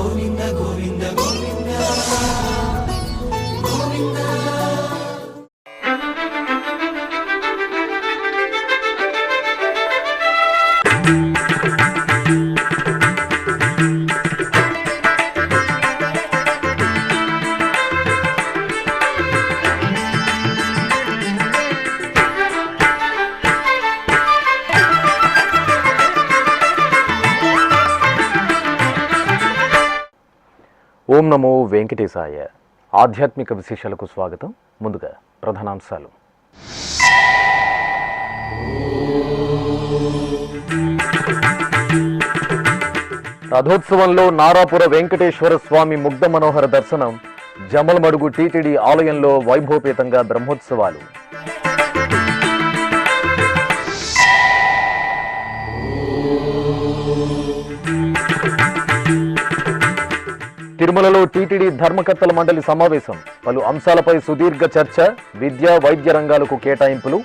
గోవింద గోవింద గోవింద గోవింద. ఓం నమో వెంకటేశాయ. ఆధ్యాత్మిక విశేషాలకు స్వాగతం. ముందుగా ప్రధానాంశాలు. రథోత్సవంలో నారాపుర వెంకటేశ్వర స్వామి ముగ్ధ మనోహర దర్శనం. జమలమడుగు టీటీడీ ఆలయంలో వైభవపేతంగా బ్రహ్మోత్సవాలు. తిరుమలలో టీటీడీ ధర్మకర్తల మండలి సమావేశం. పలు అంశాలపై సుదీర్ఘ చర్చ. విద్యా వైద్య రంగాలకు కేటాయింపులు.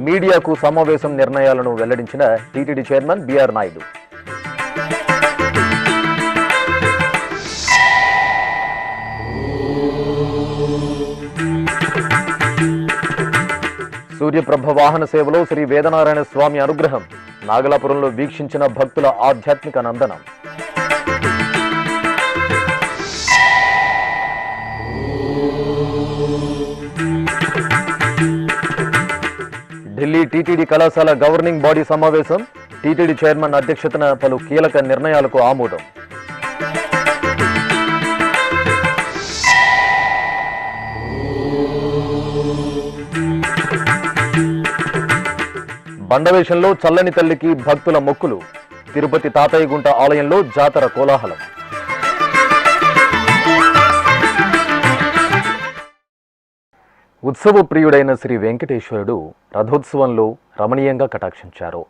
మీడియాకు సమావేశం నిర్ణయాలను వెల్లడించిన TTD chairman BR Naidu. Suryaprabha వాహన సేవలో శ్రీ వేదనారాయణ స్వామి అనుగ్రహం. నాగలాపురంలో వీక్షించిన భక్తుల ఆధ్యాత్మిక నందనం. ఢిల్లీ టీటీడీ కళాశాల గవర్నింగ్ బాడీ సమావేశం. టీటీడీ చైర్మన్ అధ్యక్షతన పలు కీలక నిర్ణయాలకు ఆమోదం. బండవేషంలో చల్లని తల్లికి భక్తుల మొక్కులు. తిరుపతి తాతయ్యగుంట ఆలయంలో జాతర కోలాహలం. ఉత్సవ ప్రియుడైన శ్రీ వెంకటేశ్వరుడు రథోత్సవంలో రమణీయంగా కటాక్షించారు.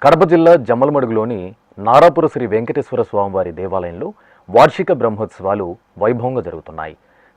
కడప జిల్లా జమ్మలమడుగులోని నారాపుర శ్రీ వెంకటేశ్వర స్వామివారి దేవాలయంలో వార్షిక బ్రహ్మోత్సవాలు వైభవంగా జరుగుతున్నాయి.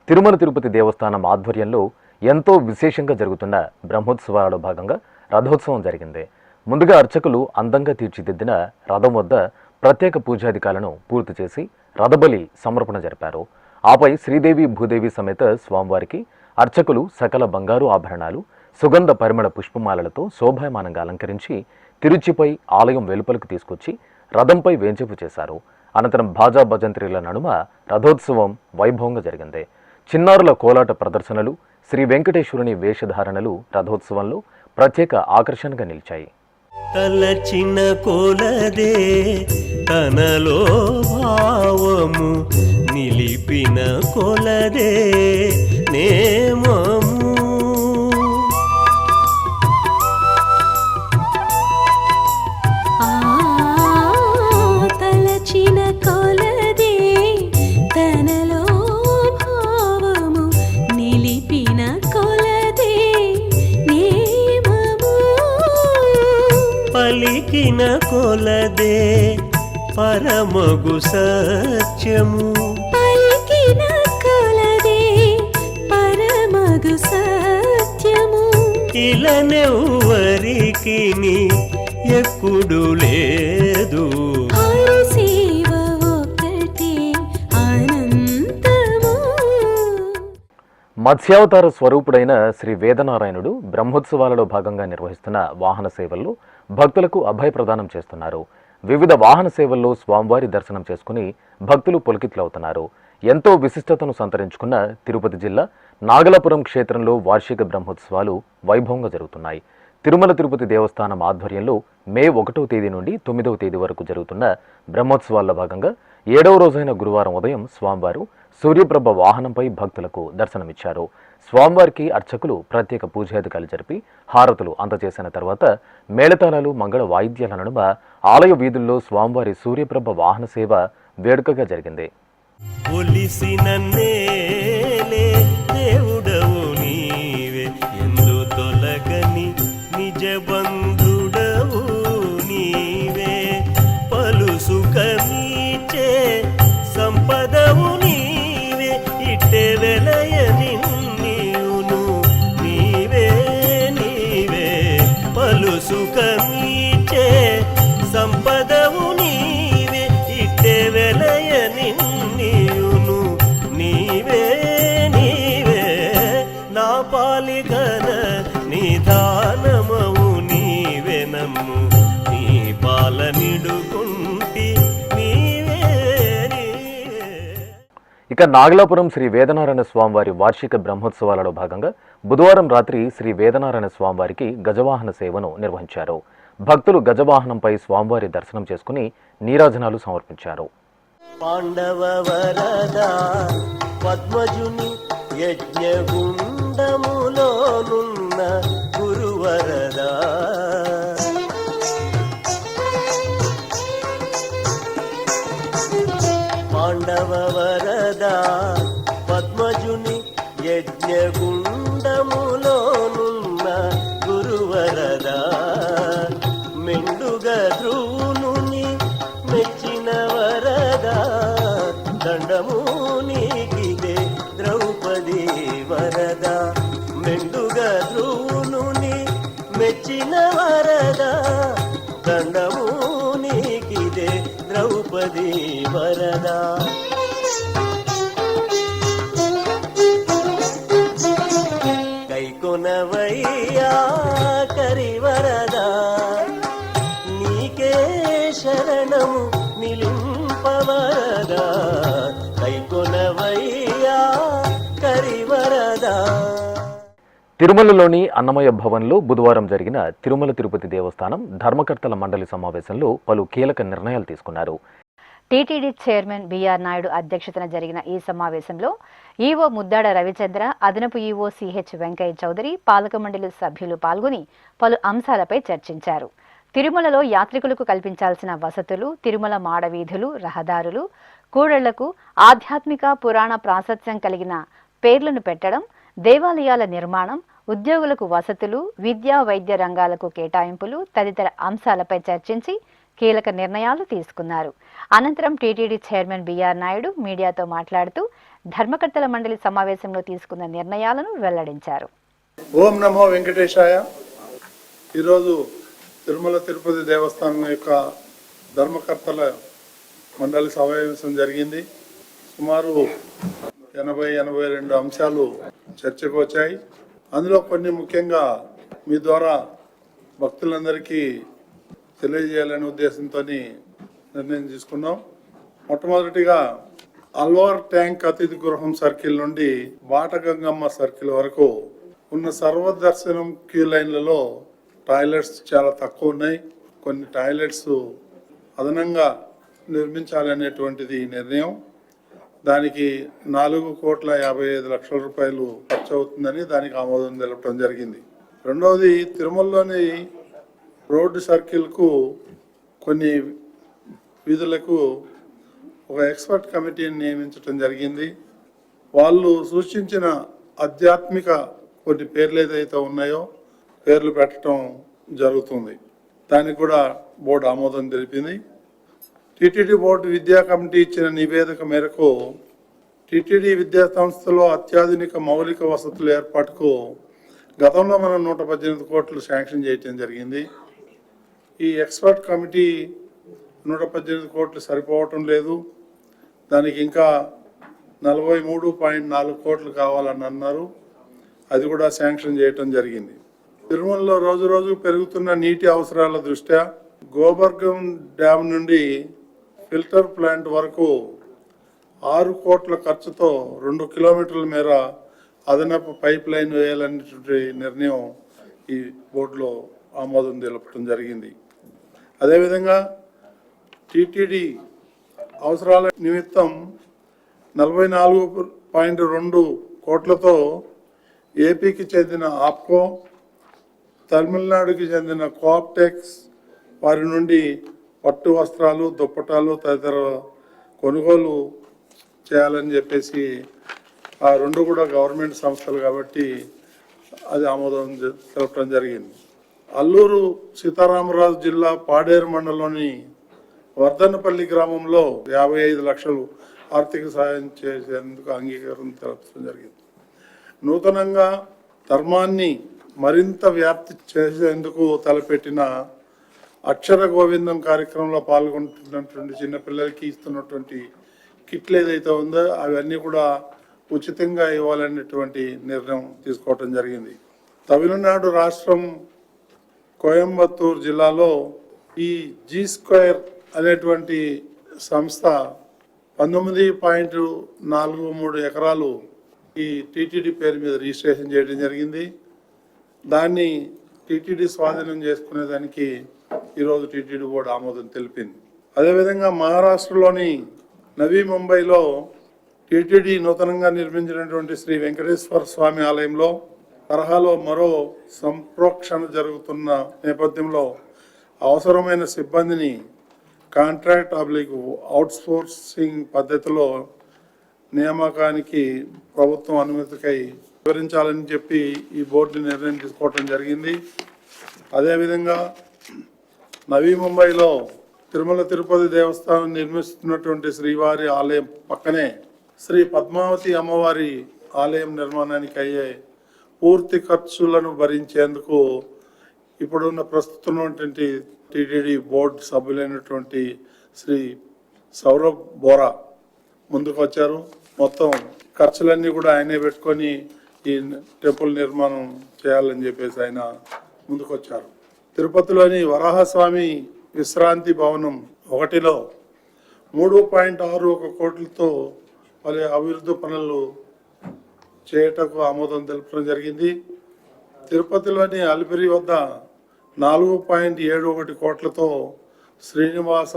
తిరుమల తిరుపతి దేవస్థానం ఆధ్వర్యంలో ఎంతో విశేషంగా జరుగుతున్న బ్రహ్మోత్సవాలలో భాగంగా రథోత్సవం జరిగింది. ముందుగా అర్చకులు అందంగా తీర్చిదిద్దిన రథం వద్ద ప్రత్యేక పూజాధికాలను పూర్తి చేసి రథబలి సమర్పణ జరిపారు. ఆపై శ్రీదేవి భూదేవి సమేత స్వామివారికి అర్చకులు సకల బంగారు ఆభరణాలు, సుగంధ పరిమళ పుష్పమాలలతో శోభాయమానంగా అలంకరించి తిరుచిపై ఆలయం వెలుపలకు తీసుకొచ్చి రథంపై వేంచేపు చేశారు. అనంతరం భాజా భజంత్రీల నడుమ రథోత్సవం వైభవంగా జరిగింది. చిన్నారుల కోలాట ప్రదర్శనలు, శ్రీ వెంకటేశ్వరుని వేషధారణలు రథోత్సవంలో ప్రత్యేక ఆకర్షణగా నిలిచాయి. తలచిన కొలదే తనలో భావము, నిలిపిన కొలదే నేమము. తలచిన కొలదే తనలో భావము, నిలిపిన కొలదే నేమము. పలికిన కొలదే పరమగు సత్యము, పలికిన కొలదే పరమగు సత్యము. ఇలనెవ్వరికి ఎప్పుడు లేదు, హరిసేవ ఒక్కటే అనంతము. మత్స్యావతార స్వరూపుడైన శ్రీ వేదనారాయణుడు బ్రహ్మోత్సవాలలో భాగంగా నిర్వహిస్తున్న వాహన సేవల్లో భక్తులకు అభయ ప్రదానం చేస్తున్నారు. వివిధ వాహన సేవల్లో స్వామివారి దర్శనం చేసుకుని భక్తులు పులకితులవుతున్నారు. ఎంతో విశిష్టతను సంతరించుకున్న తిరుపతి జిల్లా నాగలాపురం క్షేత్రంలో వార్షిక బ్రహ్మోత్సవాలు వైభవంగా జరుగుతున్నాయి. తిరుమల తిరుపతి దేవస్థానం ఆధ్వర్యంలో మే 1వ తేదీ నుండి 9వ తేదీ వరకు జరుగుతున్న బ్రహ్మోత్సవాల్లో భాగంగా 7వ రోజైన గురువారం ఉదయం స్వామివారు సూర్యప్రభ వాహనంపై భక్తులకు దర్శనమిచ్చారు. స్వామివారికి అర్చకులు ప్రత్యేక పూజాధికాలు జరిపి హారతులు అందజేసిన తర్వాత మేళతాళాలు, మంగళ వాయిద్యాల నడుమ ఆలయ వీధుల్లో స్వామివారి సూర్యప్రభ వాహన సేవ వేడుకగా జరిగింది. దేవుడవు నీవే, ఎందు తొలగని నిజ బంధుడవు నీవే, పలు సుఖమీచే సంపదవు నీవే, ఇట్టే వెలయ నిన్నియును నీవే నీవే, పలు సుఖమీచే సంపదవు నీవే, ఇట్టే వెలయ నిన్ని ఇక నాగలాపురం శ్రీ వేదనారాయణ స్వామివారి వార్షిక బ్రహ్మోత్సవాలలో భాగంగా బుధవారం రాత్రి శ్రీ వేదనారాయణ స్వామివారికి గజవాహన సేవను నిర్వహించారు. భక్తులు గజవాహనంపై స్వామివారి దర్శనం చేసుకుని నీరాజనాలు సమర్పించారు. పాండవ వరదా పద్మజుని యజ్ఞగుండములోనున్న గురువరదా పాండవ వరదా పద్మజుని యజ్ఞగుండములోనున్న గురువరదా మెండుగ ధ్రువునుని మెచ్చిన వరదా దండము నీకిదే ద్రౌపది వరదా మెండుగ ధ్రువునుని మెచ్చిన వరదా దండము నీకిదే ద్రౌపది వరదా కైకొనవయ్యా కరివరదా నీకే శరణము నిలింపవరదా కైకొనవయ్యా కరివరదా. తిరుమలలోని అన్నమయ్య భవన్లో బుధవారం జరిగిన తిరుమల తిరుపతి దేవస్థానం ధర్మకర్తల మండలి సమావేశంలో పలు కీలక నిర్ణయాలు తీసుకున్నారు. టీటీడీ చైర్మన్ బిఆర్ నాయుడు అధ్యక్షతన జరిగిన ఈ సమావేశంలో ఈవో ముద్దాడ రవిచంద్ర, అదనపు ఈవో సిహెచ్ వెంకయ్య చౌదరి, పాలక మండలి సభ్యులు పాల్గొని పలు అంశాలపై చర్చించారు. తిరుమలలో యాత్రికులకు కల్పించాల్సిన వసతులు, తిరుమల మాడవీధులు, రహదారులు, కూడళ్లకు ఆధ్యాత్మిక పురాణ ప్రాశస్త్యం కలిగిన పేర్లను పెట్టడం, దేవాలయాల నిర్మాణం, ఉద్యోగులకు వసతులు, విద్యా వైద్య రంగాలకు కేటాయింపులు తదితర అంశాలపై చర్చించి కీలక నిర్ణయాలు తీసుకున్నారు. అనంతరం టీటీడీ చైర్మన్ బిఆర్ నాయుడు మీడియాతో మాట్లాడుతూ ధర్మకర్తల మండలి సమావేశంలో తీసుకున్న నిర్ణయాలను వెల్లడించారు. ఓం నమో వెంకటేశాయ. ఈరోజు తిరుమల తిరుపతి దేవస్థానం యొక్క ధర్మకర్తల మండలి సమావేశం జరిగింది. సుమారు 80-82 అంశాలు చర్చకు వచ్చాయి. అందులో కొన్ని ముఖ్యంగా మీ ద్వారా భక్తులందరికీ తెలియజేయాలనే ఉద్దేశంతో నిర్ణయం తీసుకున్నాం. మొట్టమొదటిగా అల్వార్ ట్యాంక్ అతిథి గృహం సర్కిల్ నుండి బాటగంగమ్మ సర్కిల్ వరకు ఉన్న సర్వదర్శనం క్యూ లైన్లలో టాయిలెట్స్ చాలా తక్కువ ఉన్నాయి. కొన్ని టాయిలెట్స్ అదనంగా నిర్మించాలనేటువంటిది నిర్ణయం. దానికి 4,55,00,000 రూపాయలు ఖర్చు అవుతుందని దానికి ఆమోదం తెలపడం జరిగింది. రెండవది, తిరుమలలోని రోడ్డు సర్కిల్కు కొన్ని వీధులకు ఒక ఎక్స్పర్ట్ కమిటీని నియమించడం జరిగింది. వాళ్ళు సూచించిన ఆధ్యాత్మిక కొన్ని పేర్లు ఏదైతే ఉన్నాయో పేర్లు పెట్టడం జరుగుతుంది. దానికి కూడా బోర్డు ఆమోదం తెలిపింది. టీటీడీ బోర్డు విద్యా కమిటీ ఇచ్చిన నివేదిక మేరకు టీటీడీ విద్యా సంస్థలో అత్యాధునిక మౌలిక వసతుల ఏర్పాటుకు గతంలో మనం 118 కోట్లు శాంక్షన్ చేయటం జరిగింది. ఈ ఎక్స్పర్ట్ కమిటీ 118 కోట్లు సరిపోవటం లేదు. దానికి ఇంకా 43.4 కోట్లు కావాలని అన్నారు. అది కూడా శాంక్షన్ చేయటం జరిగింది. తిరుమలలో రోజు రోజు పెరుగుతున్న నీటి అవసరాల దృష్ట్యా గోబర్గం డ్యామ్ నుండి ఫిల్టర్ ప్లాంట్ వరకు 6 కోట్ల ఖర్చుతో 2 కిలోమీటర్ల మేర అదనపు పైప్ లైన్ వేయాలనేటువంటి నిర్ణయం ఈ బోర్డులో ఆమోదం తెలపడం జరిగింది. అదేవిధంగా టీటీడీ అవసరాల నిమిత్తం 44.2 కోట్లతో ఏపీకి చెందిన ఆప్కో, తమిళనాడుకి చెందిన కోఆప్టెక్స్ వారి నుండి పట్టు వస్త్రాలు, దుప్పటాలు తదితర కొనుగోలు చేయాలని చెప్పేసి, ఆ రెండు కూడా గవర్నమెంట్ సంస్థలు కాబట్టి అది ఆమోదం తెలపడం జరిగింది. అల్లూరు సీతారామరాజు జిల్లా పాడేరు మండలంలోని వర్ధనపల్లి గ్రామంలో 55 లక్షలు ఆర్థిక సాయం చేసేందుకు అంగీకారం తెలపడం జరిగింది. నూతనంగా ధర్మాన్ని మరింత వ్యాప్తి చేసేందుకు తలపెట్టిన అక్షర గోవిందం కార్యక్రమంలో పాల్గొంటున్నటువంటి చిన్నపిల్లలకి ఇస్తున్నటువంటి కిట్లు ఏదైతే ఉందో అవన్నీ కూడా ఉచితంగా ఇవ్వాలనేటువంటి నిర్ణయం తీసుకోవటం జరిగింది. తమిళనాడు రాష్ట్రం కోయంబత్తూరు జిల్లాలో ఈ జీ స్క్వేర్ అనేటువంటి సంస్థ 19.43 ఎకరాలు ఈ టీటీడీ పేరు మీద రిజిస్ట్రేషన్ చేయడం జరిగింది. దాన్ని టీటీడీ స్వాధీనం చేసుకునేదానికి ఈరోజు టీటీడీ బోర్డు ఆమోదం తెలిపింది. అదేవిధంగా మహారాష్ట్రలోని నవీ ముంబైలో టీటీడీ నూతనంగా నిర్మించినటువంటి శ్రీ వెంకటేశ్వర స్వామి ఆలయంలో తరహాలో మరో సంప్రోక్షణ జరుగుతున్న నేపథ్యంలో అవసరమైన సిబ్బందిని కాంట్రాక్ట్ అవుట్సోర్సింగ్ పద్ధతిలో నియామకానికి ప్రభుత్వం అనుమతికై వివరించాలని చెప్పి ఈ బోర్డు నిర్ణయం తీసుకోవడం జరిగింది. అదేవిధంగా నవీ ముంబైలో తిరుమల తిరుపతి దేవస్థానం నిర్మిస్తున్నటువంటి శ్రీవారి ఆలయం పక్కనే శ్రీ పద్మావతి అమ్మవారి ఆలయం నిర్మాణానికి అయ్యే పూర్తి ఖర్చులను భరించేందుకు ఇప్పుడున్న ప్రస్తుతమైనటువంటి టీటీడీ బోర్డు సభ్యులైనటువంటి శ్రీ సౌరభ్ బోరా ముందుకు వచ్చారు. మొత్తం ఖర్చులన్నీ కూడా ఆయనే పెట్టుకొని ఈ టెంపుల్ నిర్మాణం చేయాలని చెప్పేసి ఆయన ముందుకు వచ్చారు. తిరుపతిలోని వరాహస్వామి విశ్రాంతి భవనం 1లో 3.61 కోట్లతో పలు అభివృద్ధి పనులు చేయటకు ఆమోదం తెలపడం జరిగింది. తిరుపతిలోని అలిపిరి వద్ద 4.71 కోట్లతో శ్రీనివాస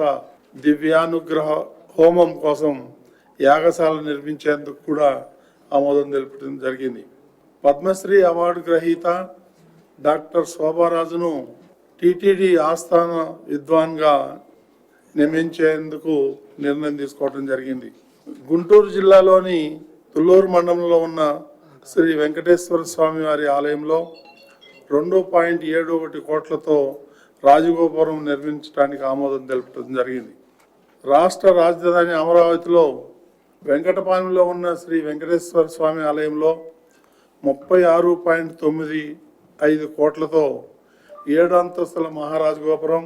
దివ్యానుగ్రహ హోమం కోసం యాగశాల నిర్మించేందుకు కూడా ఆమోదం తెలపడం జరిగింది. పద్మశ్రీ అవార్డు గ్రహీత డాక్టర్ శోభారాజును టీటీడీ ఆస్థాన విద్వాన్గా నియమించేందుకు నిర్ణయం తీసుకోవడం జరిగింది. గుంటూరు జిల్లాలోని తుళ్ళూరు మండలంలో ఉన్న శ్రీ వెంకటేశ్వర స్వామి వారి ఆలయంలో 2.71 కోట్లతో రాజగోపురం నిర్మించడానికి ఆమోదం తెలపడం జరిగింది. రాష్ట్ర రాజధాని అమరావతిలో వెంకటపాలెంలో ఉన్న శ్రీ వెంకటేశ్వర స్వామి ఆలయంలో 36.95 కోట్లతో 7 అంతస్తుల మహారాజ గోపురం,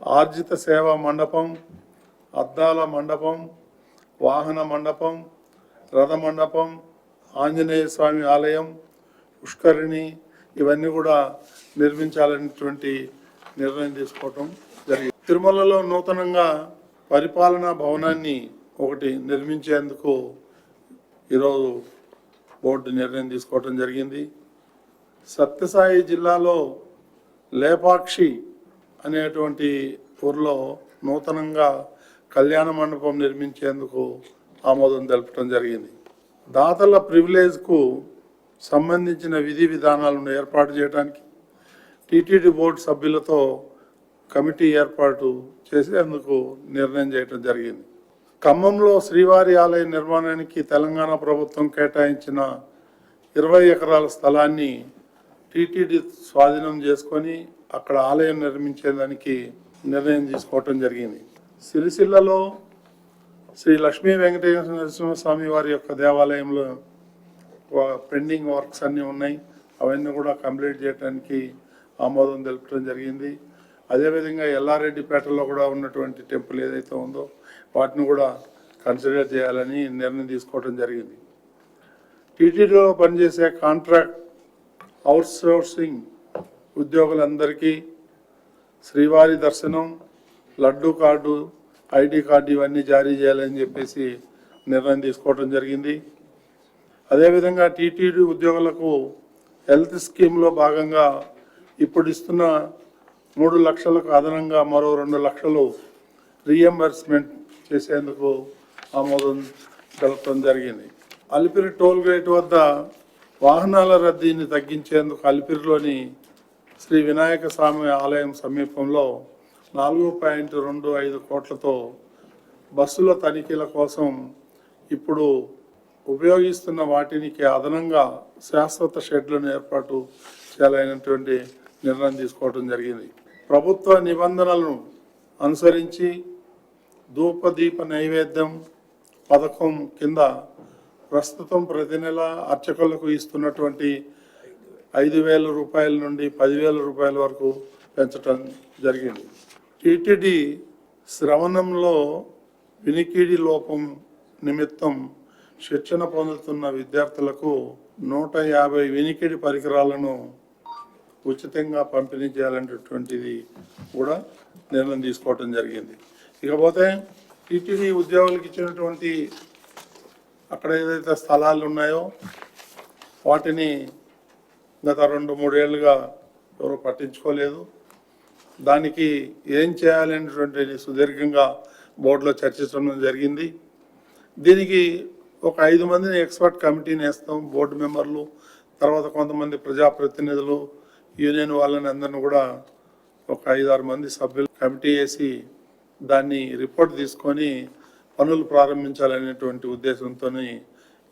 ఆర్జిత సేవా మండపం, అద్దాల మండపం, వాహన మండపం, రథ మండపం, ఆంజనేయ స్వామి ఆలయం, పుష్కరిణి ఇవన్నీ కూడా నిర్మించాలనేటువంటి నిర్ణయం తీసుకోవటం జరిగింది. తిరుమలలో నూతనంగా పరిపాలనా భవనాన్ని ఒకటి నిర్మించేందుకు ఈరోజు బోర్డు నిర్ణయం తీసుకోవటం జరిగింది. సత్యసాయి జిల్లాలో లేపాక్షి అనేటువంటి ఊర్లో నూతనంగా కళ్యాణ మండపం నిర్మించేందుకు ఆమోదం తెలపడం జరిగింది. దాతల ప్రివిలేజ్కు సంబంధించిన విధి విధానాలను ఏర్పాటు చేయడానికి టీటీడీ బోర్డు సభ్యులతో కమిటీ ఏర్పాటు చేసేందుకు నిర్ణయం చేయడం జరిగింది. ఖమ్మంలో శ్రీవారి ఆలయ నిర్మాణానికి తెలంగాణ ప్రభుత్వం కేటాయించిన 20 ఎకరాల స్థలాన్ని టీటీడీ స్వాధీనం చేసుకొని అక్కడ ఆలయం నిర్మించేదానికి నిర్ణయం తీసుకోవటం జరిగింది. సిరిసిల్లలో శ్రీ లక్ష్మీ వెంకటేశ్వర నరసింహస్వామి వారి యొక్క దేవాలయంలో పెండింగ్ వర్క్స్ అన్నీ ఉన్నాయి. అవన్నీ కూడా కంప్లీట్ చేయడానికి ఆమోదం తెలపడం జరిగింది. అదేవిధంగా ఎల్లారెడ్డిపేటలో కూడా ఉన్నటువంటి టెంపుల్ ఏదైతే ఉందో వాటిని కూడా కన్సిడర్ చేయాలని నిర్ణయం తీసుకోవడం జరిగింది. టీటీడీలో పనిచేసే కాంట్రాక్ట్ అవుట్సోర్సింగ్ ఉద్యోగులందరికీ శ్రీవారి దర్శనం, లడ్డు కార్డు, ఐడి కార్డు ఇవన్నీ జారీ చేయాలని చెప్పేసి నిర్ణయం తీసుకోవడం జరిగింది. అదేవిధంగా టీటీడీ ఉద్యోగులకు హెల్త్ స్కీమ్లో భాగంగా ఇప్పుడు ఇస్తున్న 3 లక్షలకు అదనంగా మరో 2 లక్షలు రీఎంబర్స్మెంట్ చేసేందుకు ఆమోదం తెలపడం జరిగింది. అలిపిరి టోల్ గేట్ వద్ద వాహనాల రద్దీని తగ్గించేందుకు అలిపిరిలోని శ్రీ వినాయక స్వామి ఆలయం సమీపంలో 4.25 కోట్లతో బస్సుల తనిఖీల కోసం ఇప్పుడు ఉపయోగిస్తున్న వాటికి అదనంగా శాశ్వత షెడ్లను ఏర్పాటు చేయాలనేటువంటి నిర్ణయం తీసుకోవడం జరిగింది. ప్రభుత్వ నిబంధనలను అనుసరించి ధూపదీప నైవేద్యం పథకం కింద ప్రస్తుతం ప్రతి నెల అర్చకులకు ఇస్తున్నటువంటి 5,000 రూపాయల నుండి 10,000 రూపాయల వరకు పెంచడం జరిగింది. టీటీడీ శ్రవణంలో వినికిడి లోపం నిమిత్తం శిక్షణ పొందుతున్న విద్యార్థులకు 150 వినికిడి పరికరాలను ఉచితంగా పంపిణీ చేయాలనేటువంటిది కూడా నిర్ణయం తీసుకోవటం జరిగింది. ఇకపోతే టీటీడీ ఉద్యోగులకు ఇచ్చినటువంటి అక్కడ ఏదైతే స్థలాలు ఉన్నాయో వాటిని గత 2-3 ఏళ్ళుగా ఎవరు పట్టించుకోలేదు. దానికి ఏం చేయాలనేటువంటి సుదీర్ఘంగా బోర్డులో చర్చించడం జరిగింది. దీనికి ఒక 5 మందిని ఎక్స్పర్ట్ కమిటీని వేస్తాం, బోర్డు మెంబర్లు, తర్వాత కొంతమంది ప్రజాప్రతినిధులు, యూనియన్ వాళ్ళని అందరిని కూడా ఒక 5-6 మంది సభ్యులు కమిటీ వేసి దాన్ని రిపోర్ట్ తీసుకొని పనులు ప్రారంభించాలనేటువంటి ఉద్దేశంతో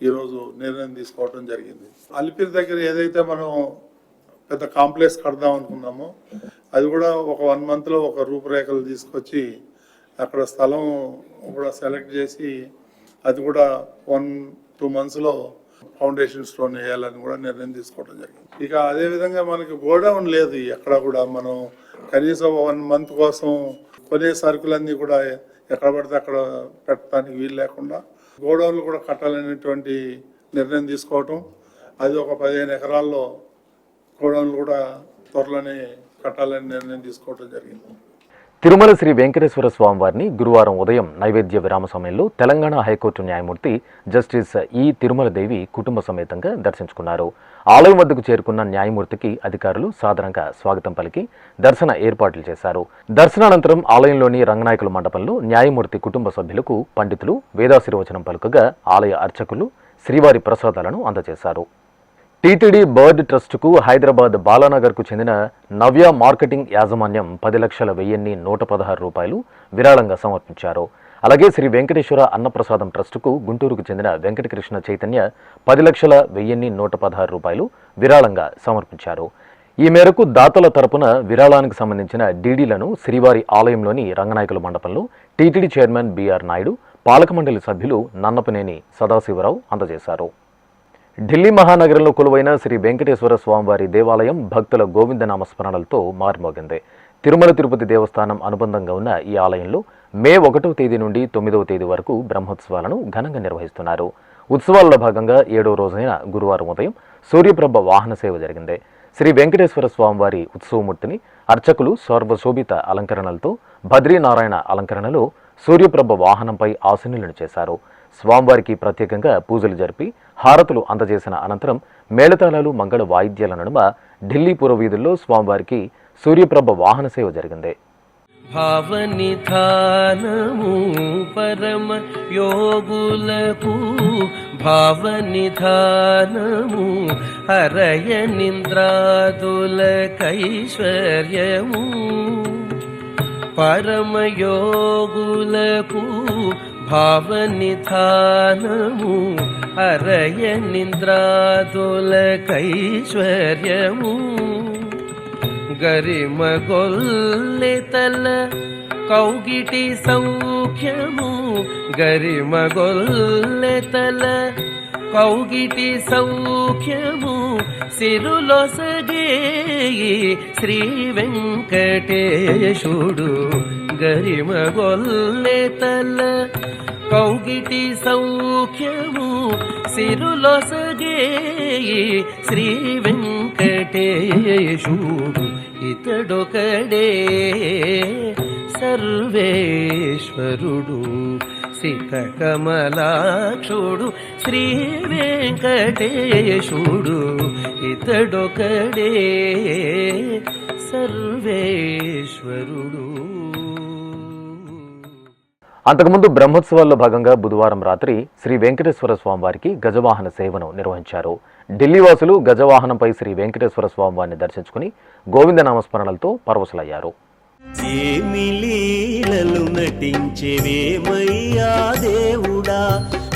ఈరోజు నిర్ణయం తీసుకోవడం జరిగింది. అలిపిరి దగ్గర ఏదైతే మనం పెద్ద కాంప్లెక్స్ కడదాం అనుకున్నామో అది కూడా ఒక 1 మంత్లో ఒక రూపురేఖలు తీసుకొచ్చి అక్కడ స్థలం కూడా సెలెక్ట్ చేసి అది కూడా 1-2 మంత్స్లో ఫౌండేషన్ స్టోన్ వేయాలని కూడా నిర్ణయం తీసుకోవడం జరిగింది. ఇక అదేవిధంగా మనకి గోడౌన్ లేదు ఎక్కడ కూడా. మనం కనీసం 1 మంత్ కోసం కొనే సరుకులన్నీ కూడా ఎక్కడ పడితే అక్కడ పెట్టడానికి వీలు లేకుండా గోడౌన్లు కూడా కట్టాలనేటువంటి నిర్ణయం తీసుకోవటం, అది ఒక 15 ఎకరాల్లో గోడౌన్లు కూడా త్వరలోనే కట్టాలని నిర్ణయం తీసుకోవడం జరిగింది. తిరుమల శ్రీ వెంకటేశ్వర స్వామివారిని గురువారం ఉదయం నైవేద్య విరామ సమయంలో తెలంగాణ హైకోర్టు న్యాయమూర్తి జస్టిస్ ఈ తిరుమల దేవి కుటుంబ సమేతంగా దర్శించుకున్నారు. ఆలయం వద్దకు చేరుకున్న న్యాయమూర్తికి అధికారులు సాదరంగా స్వాగతం పలికి దర్శన ఏర్పాట్లు చేశారు. దర్శనానంతరం ఆలయంలోని రంగనాయకుల మండపంలో న్యాయమూర్తి కుటుంబ సభ్యులకు పండితులు వేదాశీర్వచనం పలుకగా ఆలయ అర్చకులు శ్రీవారి ప్రసాదాలను అందజేశారు. టీటీడీ బర్డ్ ట్రస్టుకు హైదరాబాద్ బాలానగర్కు చెందిన నవ్య మార్కెటింగ్ యాజమాన్యం 10,01,116 రూపాయలు విరాళంగా సమర్పించారు. అలాగే శ్రీ వెంకటేశ్వర అన్నప్రసాదం ట్రస్టుకు గుంటూరుకు చెందిన వెంకటకృష్ణ చైతన్య 10,01,116 రూపాయలు విరాళంగా సమర్పించారు. ఈ మేరకు దాతల తరపున విరాళానికి సంబంధించిన డీడీలను శ్రీవారి ఆలయంలోని రంగనాయకుల మండపంలో టీటీడీ చైర్మన్ బిఆర్ నాయుడు, పాలక మండలి సభ్యులు నన్నపనేని సదాశివరావు అందజేశారు. ఢిల్లీ మహానగరంలో కొలువైన శ్రీ వెంకటేశ్వర స్వామివారి దేవాలయం భక్తుల గోవిందనామస్మరణలతో మారుమోగింది. తిరుమల తిరుపతి దేవస్థానం అనుబంధంగా ఉన్న ఈ ఆలయంలో మే 1వ తేదీ నుండి 9వ తేదీ వరకు బ్రహ్మోత్సవాలను ఘనంగా నిర్వహిస్తున్నారు. ఉత్సవాల్లో భాగంగా 7వ రోజైన గురువారం ఉదయం సూర్యప్రభ వాహన సేవ జరిగింది. శ్రీ వెంకటేశ్వర స్వామివారి ఉత్సవమూర్తిని అర్చకులు సర్వశోభిత అలంకరణలతో బద్రీనారాయణ అలంకరణలో సూర్యప్రభ వాహనంపై ఆసీనులను చేశారు. స్వామివారికి ప్రత్యేకంగా పూజలు జరిపి హారతులు అందజేసిన అనంతరం మేళతాళాలు, మంగళ వాయిద్యాల నడుమ ఢిల్లీ పురవీధుల్లో స్వామివారికి సూర్యప్రభ వాహన సేవ జరిగింది. భావనిధానము పరమ యోగులకు భావనిధానము హరయ నింద్రాదులకైశ్వర్యము పరమయోగులకు భావనిధానము హరయ నింద్రాదులకైశ్వర్యము గరిమగొల్లెతల కౌగిటి సౌఖ్యము గరిమగొల్లెతల కౌగిటి సౌఖ్యము సిరులొసగేయి శ్రీ వెంకటేశుడు గరిమగొల్లెతల కౌగిటి సౌఖ్యము సిరులొసగేయి శ్రీ వెంకటేశుడు ఇతడొకడే సర్వేశ్వరుడు సితకమలాక్షుడు శ్రీ వెంకటేశుడు ఇతడొకడే సర్వేశ్వరుడు. అంతకుముందు బ్రహ్మోత్సవాల్లో భాగంగా బుధవారం రాత్రి శ్రీ వెంకటేశ్వర స్వామివారికి గజవాహన సేవను నిర్వహించారు. ఢిల్లీ వాసులు గజవాహనంపై శ్రీ వెంకటేశ్వర స్వామివారిని దర్శించుకుని గోవిందనామస్మరణలతో పరవశులయ్యారు. ఏమి లీలలు నటించేవేమయ్యా దేవుడా,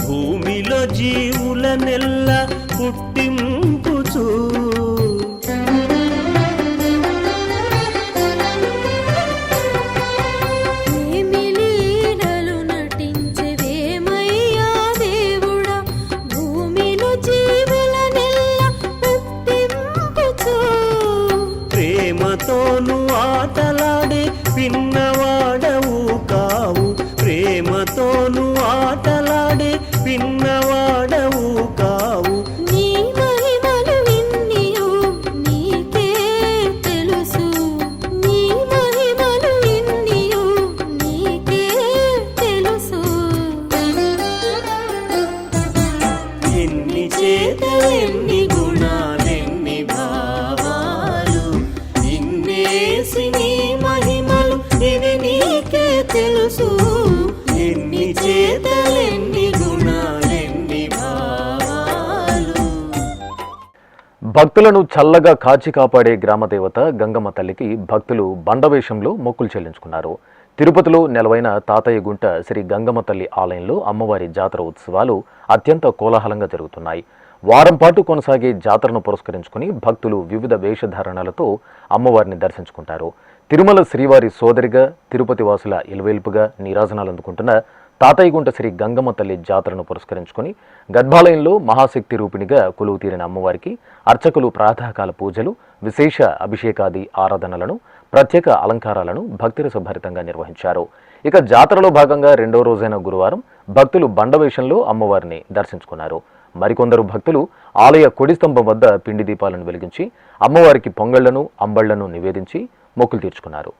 భూమిలో జీవుల నెల్ల పుట్టింపుచూ ప్రేమతోను ఆటలాడే పిన్నవాడవు కావు, ప్రేమతోను ఆటలాడే పిన్నవాడవు కావు. నీ మహిమలు ఇన్నియో నీకే తెలుసు, నీ మహిమలు ఇన్నియో నీకే తెలుసా. తెలుసు ఎన్ని చేతలెన్ని గుణాలెన్ని భావాలు. భక్తులను చల్లగా కాచి కాపాడే గ్రామదేవత గంగమ్మ తల్లికి భక్తులు బండవేషంలో మొక్కులు చెల్లించుకున్నారు. తిరుపతిలో నెలవైన తాతయ్య గుంట శ్రీ గంగమ్మ తల్లి ఆలయంలో అమ్మవారి జాతర ఉత్సవాలు అత్యంత కోలాహలంగా జరుగుతున్నాయి. వారం పాటు కొనసాగే జాతరను పురస్కరించుకుని భక్తులు వివిధ వేషధారణలతో అమ్మవారిని దర్శించుకుంటారు. తిరుమల శ్రీవారి సోదరిగా తిరుపతి వాసుల ఇలవేల్పుగా నీరాజనాలు అందుకుంటున్న తాతయ్యగుంట శ్రీ గంగమ్మ తల్లి జాతరను పురస్కరించుకుని గర్భాలయంలో మహాశక్తి రూపిణిగా కొలువు తీరిన అమ్మవారికి అర్చకులు ప్రాతకాల పూజలు, విశేష అభిషేకాది ఆరాధనలను, ప్రత్యేక అలంకారాలను భక్తిరసభరితంగా నిర్వహించారు. ఇక జాతరలో భాగంగా రెండో రోజైన గురువారం భక్తులు బండవేషంలో అమ్మవారిని దర్శించుకున్నారు. మరికొందరు భక్తులు ఆలయ కొడి స్తంభం వద్ద పిండి దీపాలను వెలిగించి అమ్మవారికి పొంగళ్లను, అంబళ్లను నివేదించి మొక్కులు తీర్చుకున్నారు.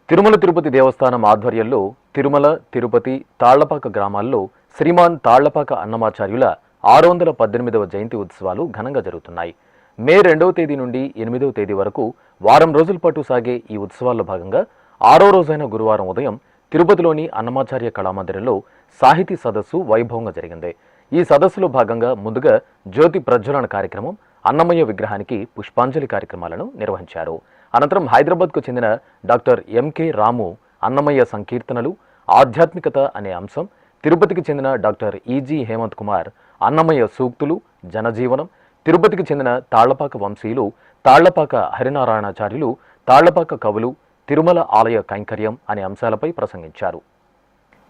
తిరుమల తిరుపతి దేవస్థానం ఆధ్వర్యంలో తిరుమల, తిరుపతి, తాళ్లపాక గ్రామాల్లో శ్రీమాన్ తాళ్లపాక అన్నమాచార్యుల 618వ జయంతి ఉత్సవాలు ఘనంగా జరుగుతున్నాయి. మే 2వ తేదీ నుండి 8వ తేదీ వరకు వారం రోజుల పాటు సాగే ఈ ఉత్సవాల్లో భాగంగా 6వ రోజైన గురువారం ఉదయం తిరుపతిలోని అన్నమాచార్య కళామందిరంలో సాహితీ సదస్సు వైభవంగా జరిగింది. ఈ సదస్సులో భాగంగా ముందుగా జ్యోతి ప్రజ్వలన కార్యక్రమం, అన్నమయ్య విగ్రహానికి పుష్పాంజలి కార్యక్రమాలను నిర్వహించారు. అనంతరం హైదరాబాద్కు చెందిన డాక్టర్ ఎంకే రాము అన్నమయ్య సంకీర్తనలు, ఆధ్యాత్మికత అనే అంశం, తిరుపతికి చెందిన డాక్టర్ ఈజీ హేమంత్ కుమార్ అన్నమయ్య సూక్తులు, జనజీవనం, తిరుపతికి చెందిన తాళ్లపాక వంశీయులు తాళ్లపాక హరినారాయణాచార్యులు, తాళ్లపాక కవులు, తిరుమల ఆలయ కైంకర్యం అనే అంశాలపై ప్రసంగించారు.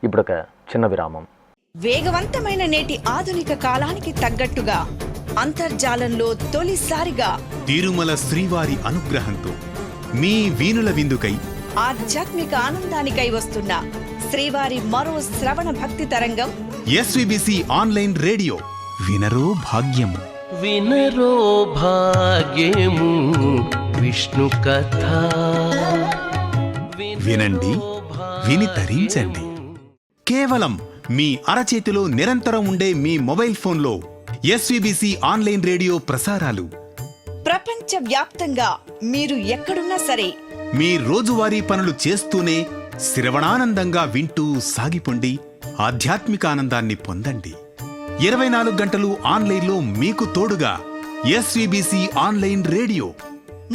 ఇప్పుడొక చిన్న విరామం. వేగవంతమైన నేటి ఆధునిక కాలానికి తగ్గట్టుగా అంతర్జాలంలో తొలిసారిగా తిరుమల శ్రీవారి అనుగ్రహంతో మీ వీణుల విందుకై ఆధ్యాత్మిక ఆనందానికై వస్తున్న శ్రీవారి మరో శ్రవణ భక్తి తరంగం ఎస్విబిసి ఆన్లైన్ రేడియో. వినరో భాగ్యము, వినరో భాగ్యము విష్ణు కథ. వినండి, విని తరించండి. కేవలం మీ అరచేతిలో నిరంతరం ఉండే మీ మొబైల్ ఫోన్లో ఎస్విబిసి ఆన్లైన్ రేడియో ప్రసారాలు ప్రపంచ వ్యాప్తంగా మీరు ఎక్కడున్నా సరే మీ రోజువారీ పనులు చేస్తూనే శ్రవణానందంగా వింటూ సాగిపోండి, ఆధ్యాత్మిక ఆనందాన్ని పొందండి. 24 గంటలు ఆన్లైన్లో మీకు తోడుగా ఎస్విబిసి ఆన్లైన్ రేడియో.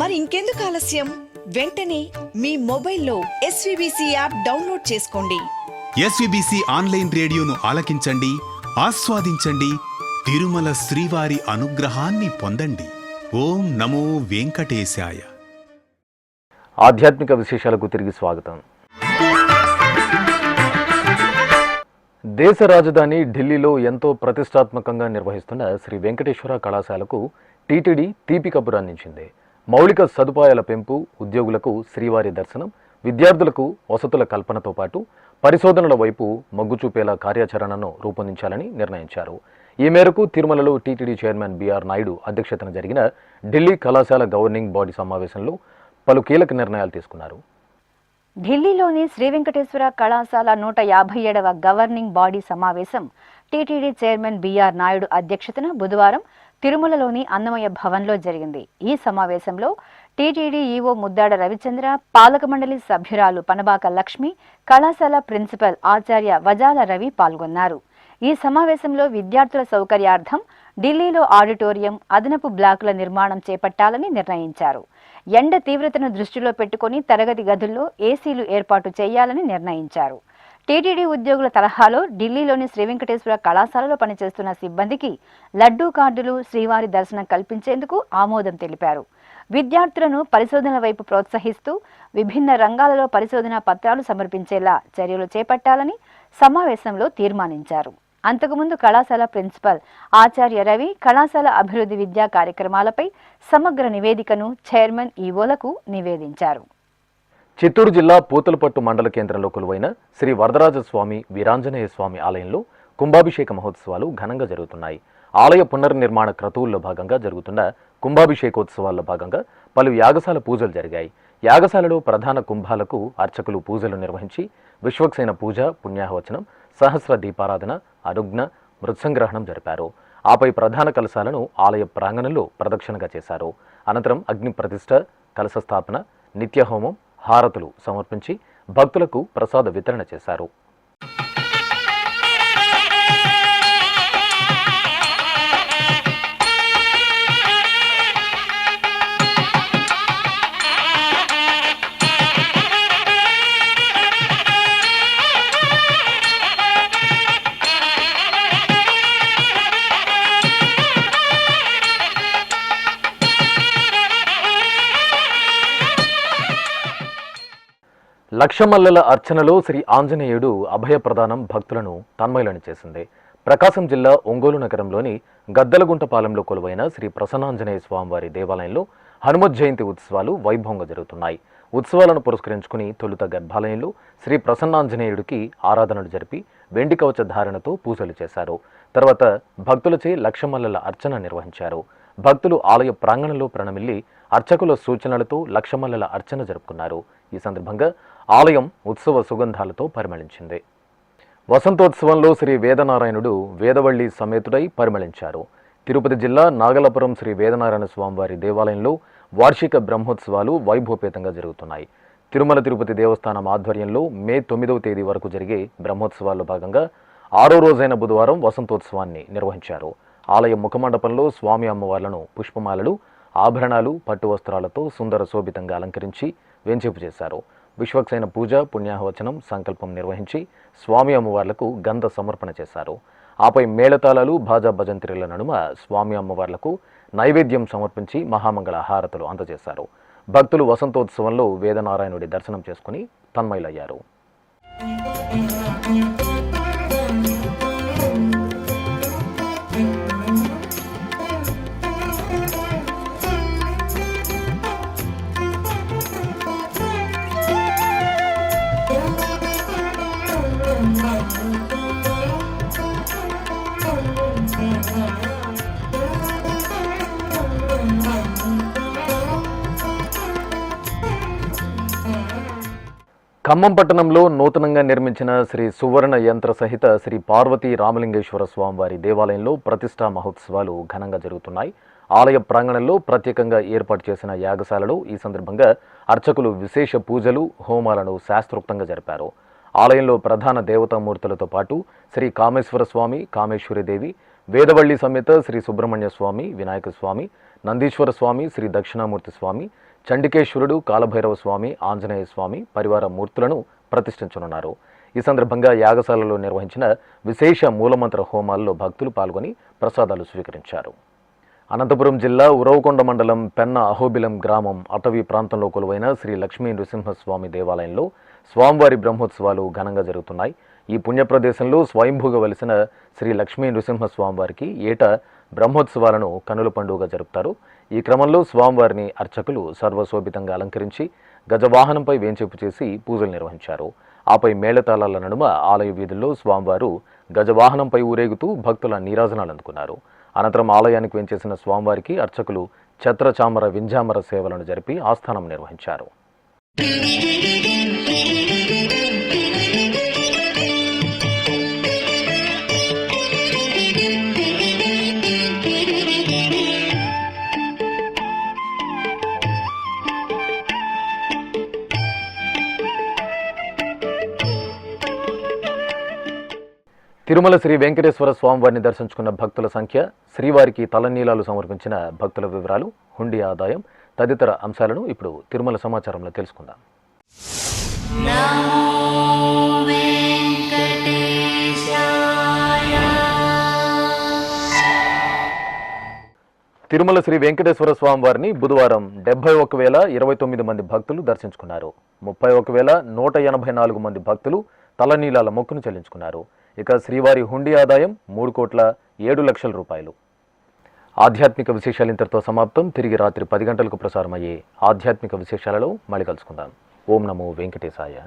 మరి ఇంకెందుకు ఆలస్యం? వెంటనే మీ మొబైల్లో ఎస్విబిసి యాప్ డౌన్లోడ్ చేసుకోండి. ఎస్విబిసి ఆన్లైన్ రేడియోను ఆలకించండి, ఆస్వాదించండి, తిరుమల శ్రీవారి అనుగ్రహాన్ని పొందండి. ఓం నమో వెంకటేశాయ. ఆధ్యాత్మిక విశేషాలకు తిరిగి స్వాగతం. దేశ రాజధాని ఢిల్లీలో ఎంతో ప్రతిష్టాత్మకంగా నిర్వహిస్తున్న శ్రీ వెంకటేశ్వర కళాశాలకు టీటీడీ తీపి కబురు అందించింది. మౌలిక సదుపాయాల పెంపు, ఉద్యోగులకు శ్రీవారి దర్శనం, విద్యార్థులకు వసతుల కల్పనతో పాటు పరిశోధనల వైపు మొగ్గు చూపేలా కార్యాచరణను రూపొందించాలని నిర్ణయించారు. ఈ మేరకు తిరుమలలో టీటీడీ చైర్మన్ బిఆర్ నాయుడు అధ్యక్షతన జరిగిన ఢిల్లీ కళాశాల గవర్నింగ్ బాడీ సమావేశంలో పలు కీలక నిర్ణయాలు తీసుకున్నారు. ఢిల్లీలోని శ్రీ వెంకటేశ్వర కళాశాల 157వ గవర్నింగ్ బాడీ సమావేశం టీటీడీ చైర్మన్ బిఆర్ నాయుడు అధ్యక్షతన బుధవారం తిరుమలలోని అన్నమయ్య భవన్లో జరిగింది. ఈ సమావేశంలో టీటీడీ ఈవో ముద్దాడ రవిచంద్ర, పాలక మండలి సభ్యురాలు పనబాక లక్ష్మి, కళాశాల ప్రిన్సిపల్ ఆచార్య వజాల రవి పాల్గొన్నారు. ఈ సమావేశంలో విద్యార్థుల సౌకర్యార్థం ఢిల్లీలో ఆడిటోరియం, అదనపు బ్లాకుల నిర్మాణం చేపట్టాలని నిర్ణయించారు. ఎండ తీవ్రతను దృష్టిలో పెట్టుకుని తరగతి గదుల్లో ఏసీలు ఏర్పాటు చేయాలని నిర్ణయించారు. టీటీడీ ఉద్యోగుల తరహాలో ఢిల్లీలోని శ్రీ వెంకటేశ్వర కళాశాలలో పనిచేస్తున్న సిబ్బందికి లడ్డూ కార్డులు, శ్రీవారి దర్శనం కల్పించేందుకు ఆమోదం తెలిపారు. విద్యార్థులను పరిశోధనల వైపు ప్రోత్సహిస్తూ విభిన్న రంగాలలో పరిశోధనా పత్రాలు సమర్పించేలా చర్యలు చేపట్టాలని సమావేశంలో తీర్మానించారు. అంతకుముందు కళాశాల ప్రిన్సిపల్ ఆచార్య రవి కళాశాల అభివృద్ధి విద్యా కార్యక్రమాలపై సమగ్ర నివేదికను చైర్మన్ ఈవోలకు నివేదించారు. చిత్తూరు జిల్లా పూతలపట్టు మండల కేంద్రంలో కొలువైన శ్రీ వరదరాజస్వామి వీరాంజనేయ స్వామి ఆలయంలో కుంభాభిషేక మహోత్సవాలు ఘనంగా జరుగుతున్నాయి. ఆలయ పునర్నిర్మాణ క్రతువుల్లో భాగంగా జరుగుతున్న కుంభాభిషేకోత్సవాల్లో భాగంగా పలు యాగశాల పూజలు జరిగాయి. యాగశాలలో ప్రధాన కుంభాలకు అర్చకులు పూజలు నిర్వహించి విశ్వక్సేన పూజ, పుణ్యాహవచనం, సహస్ర దీపారాధన, అనుజ్ఞ, మృత్సంగ్రహణం జరిపారు. ఆపై ప్రధాన కలశాలను ఆలయ ప్రాంగణంలో ప్రదక్షిణగా చేశారు. అనంతరం అగ్ని ప్రతిష్ఠ, కలశ స్థాపన, నిత్యహోమం, హారతులు సమర్పించి భక్తులకు ప్రసాద వితరణ చేశారు. లక్షమల్లెల అర్చనలో శ్రీ ఆంజనేయుడు అభయ ప్రదానం భక్తులను తన్మయులను చేసింది. ప్రకాశం జిల్లా ఒంగోలు నగరంలోని గద్దలగుంటపాలెంలో కొలువైన శ్రీ ప్రసన్నాంజనేయ స్వామివారి దేవాలయంలో హనుమత్ జయంతి ఉత్సవాలు వైభవంగా జరుగుతున్నాయి. ఉత్సవాలను పురస్కరించుకుని తొలుత గర్భాలయంలో శ్రీ ప్రసన్నాంజనేయుడికి ఆరాధనలు జరిపి వెండి కవచ ధారణతో పూజలు చేశారు. తర్వాత భక్తులచే లక్షమల్లెల అర్చన నిర్వహించారు. భక్తులు ఆలయ ప్రాంగణంలో ప్రణమిల్లి అర్చకుల సూచనలతో లక్షమల్లెల అర్చన జరుపుకున్నారు. ఈ సందర్భంగా ఆలయం ఉత్సవ సుగంధాలతో పరిమళించింది. వసంతోత్సవంలో శ్రీ వేదనారాయణుడు వేదవల్లి సమేతుడై పరిమళించారు. తిరుపతి జిల్లా నాగలాపురం శ్రీ వేదనారాయణ స్వామివారి దేవాలయంలో వార్షిక బ్రహ్మోత్సవాలు వైభవపేతంగా జరుగుతున్నాయి. తిరుమల తిరుపతి దేవస్థానం ఆధ్వర్యంలో మే 9వ తేదీ వరకు జరిగే బ్రహ్మోత్సవాల్లో భాగంగా 6వ రోజైన బుధవారం వసంతోత్సవాన్ని నిర్వహించారు. ఆలయ ముఖమండపంలో స్వామి అమ్మవార్లను పుష్పమాలలు, ఆభరణాలు, పట్టు వస్త్రాలతో సుందర శోభితంగా అలంకరించి వేంచేపు చేశారు. విశ్వక్సేన పూజ, పుణ్యాహవచనం, సంకల్పం నిర్వహించి స్వామి అమ్మవార్లకు గంధ సమర్పణ చేశారు. ఆపై మేళతాళాలు, భాజా భజంత్రిల నడుమ స్వామి అమ్మవార్లకు నైవేద్యం సమర్పించి మహామంగళ హారతులు అందజేశారు. భక్తులు వసంతోత్సవంలో వేదనారాయణుడి దర్శనం చేసుకుని తన్మయులయ్యారు. ఖమ్మం పట్టణంలో నూతనంగా నిర్మించిన శ్రీ సువర్ణ యంత్ర సహిత శ్రీ పార్వతీ రామలింగేశ్వర స్వామివారి దేవాలయంలో ప్రతిష్టా మహోత్సవాలు ఘనంగా జరుగుతున్నాయి. ఆలయ ప్రాంగణంలో ప్రత్యేకంగా ఏర్పాటు చేసిన యాగశాలలో ఈ సందర్భంగా అర్చకులు విశేష పూజలు, హోమాలను శాస్త్రోక్తంగా జరిపారు. ఆలయంలో ప్రధాన దేవతామూర్తులతో పాటు శ్రీ కామేశ్వర స్వామి, కామేశ్వరీదేవి, వేదవల్లి సమేత శ్రీ సుబ్రహ్మణ్య స్వామి, వినాయక స్వామి, నందీశ్వర స్వామి, శ్రీ దక్షిణామూర్తి స్వామి, చండికేశ్వరుడు, కాలభైరవ స్వామి, ఆంజనేయ స్వామి పరివార మూర్తులను ప్రతిష్ఠించనున్నారు. ఈ సందర్భంగా యాగశాలలో నిర్వహించిన విశేష మూలమంత్ర హోమాల్లో భక్తులు పాల్గొని ప్రసాదాలు స్వీకరించారు. అనంతపురం జిల్లా ఉరవకొండ మండలం పెన్న అహోబిలం గ్రామం అటవీ ప్రాంతంలో కొలువైన శ్రీ లక్ష్మీ నృసింహస్వామి దేవాలయంలో స్వామివారి బ్రహ్మోత్సవాలు ఘనంగా జరుగుతున్నాయి. ఈ పుణ్యప్రదేశంలో స్వయంభూగా వెలిసిన శ్రీ లక్ష్మీ నృసింహస్వామివారికి ఏటా బ్రహ్మోత్సవాలను కనుల పండుగగా జరుపుతారు. ఈ క్రమంలో స్వామివారిని అర్చకులు సర్వశోభితంగా అలంకరించి గజవాహనంపై వేంచేపు చేసి పూజలు నిర్వహించారు. ఆపై మేళతాళాల నడుమ ఆలయ వీధుల్లో స్వామివారు గజవాహనంపై ఊరేగుతూ భక్తుల నీరాజనాలు అందుకున్నారు. అనంతరం ఆలయానికి వేంచేసిన స్వామివారికి అర్చకులు ఛత్ర, చామర, వింజామర సేవలను జరిపి ఆస్థానం నిర్వహించారు. తిరుమల శ్రీ వెంకటేశ్వర స్వామివారిని దర్శించుకున్న భక్తుల సంఖ్య, శ్రీవారికి తలనీలాలు సమర్పించిన భక్తుల వివరాలు, హుండీ ఆదాయం తదితర అంశాలను ఇప్పుడు తిరుమల సమాచారంలో తెలుసుకుందాం. తిరుమల శ్రీ వెంకటేశ్వర స్వామివారిని బుధవారం 71,029 మంది భక్తులు దర్శించుకున్నారు. 31,184 మంది భక్తులు తలనీలాల మొక్కును చెల్లించుకున్నారు. ఇక శ్రీవారి హుండీ ఆదాయం 3,07,00,000 రూపాయలు. ఆధ్యాత్మిక విశేషాలు ఇంతటితో సమాప్తం. తిరిగి రాత్రి 10 గంటలకు ప్రసారమయ్యే ఆధ్యాత్మిక విశేషాలలో మళ్ళీ కలుసుకుందాం. ఓం నమో వెంకటేశాయ.